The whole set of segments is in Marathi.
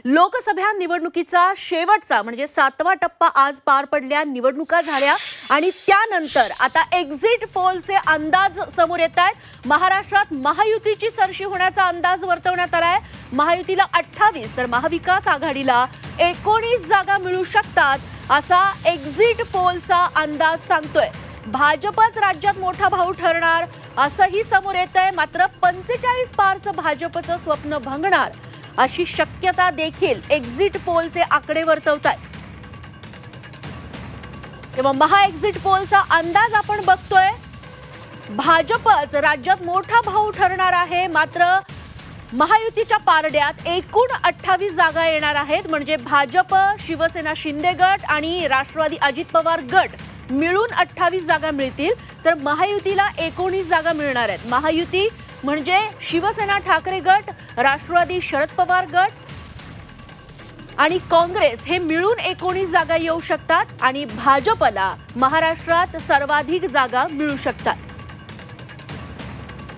लोकसभा निवडणुकीचा शेवटचा म्हणजे 7वा टप्पा आज पार पडल्या, निवडणुका झाल्या आणि त्यानंतर आता एक्झिट पोलचे अंदाज समोर येतायत। महाराष्ट्रात महायुतीची सरशी होण्याचा अंदाज वर्तवण्यात आलाय। महायुतीला 28 तर महाविकास आघाडीला 19 जागा मिळू शकतात असा एक्झिट पोलचा अंदाज सांगतोय। भाजपच राज्यात मोठा भाऊ ठरणार असंही समोर येतंय, मात्र 45 पारचं भाजपचं स्वप्न भंगणार अशी शक्यता देखील एक्झिट पोलचे आकडे वर्तवतात। तेव्हा महा एक्झिट पोलचा अंदाज आपण बघतोय, भाजपच राज्यात मोठा भाऊ ठरणार आहे, मात्र महायुतीच्या पारड्यात एकूण 28 जागा येणार आहेत। म्हणजे भाजप, शिवसेना शिंदे गट आणि राष्ट्रवादी अजित पवार गट मिळून 28 जागा मिळतील, तर महायुतीला 19 जागा मिळणार आहेत। महायुती म्हणजे शिवसेना ठाकरे गट, राष्ट्रवादी शरद पवार गट आणि काँग्रेस हे मिळून 19 जागा येऊ शकतात आणि भाजपला महाराष्ट्रात सर्वाधिक जागा मिळू शकतात।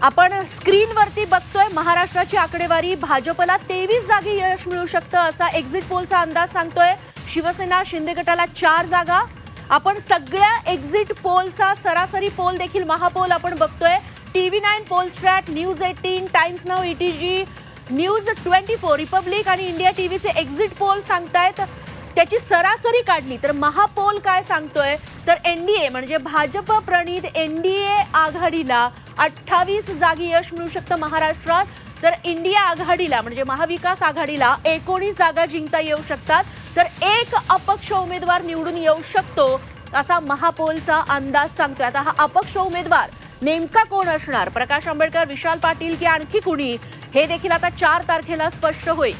आपण स्क्रीनवरती बघतोय महाराष्ट्राची आकडेवारी, भाजपला 23 जागी यश मिळू शकतं असा एक्झिट पोलचा अंदाज सांगतोय। शिवसेना शिंदे गटाला 4 जागा। आपण सगळ्या एक्झिट पोलचा सरासरी पोल देखील महापोल आपण बघतोय। TV9 Polstrat, news 18, times now, ETG, news 24, republic आणि इंडिया टीव्हीचे एक्झिट पोल सांगतायत। त्याची सरासरी काढली तर महापोल काय सांगतोय, तर एनडीए म्हणजे भाजप प्रणित एनडीए आघाडीला 28 जागी यश मिळू शकतं महाराष्ट्रात, तर इंडिया आघाडीला म्हणजे महाविकास आघाडीला 19 जागा जिंकता येऊ शकतात, तर एक अपक्ष उमेदवार निवडून येऊ शकतो असा महापोलचा अंदाज सांगतोय। आता हा अपक्ष उमेदवार नेमका कोण असणार, प्रकाश आंबेडकर, विशाल पाटील की आणखी कुणी, हे देखील आता 4 तारखेला स्पष्ट होईल।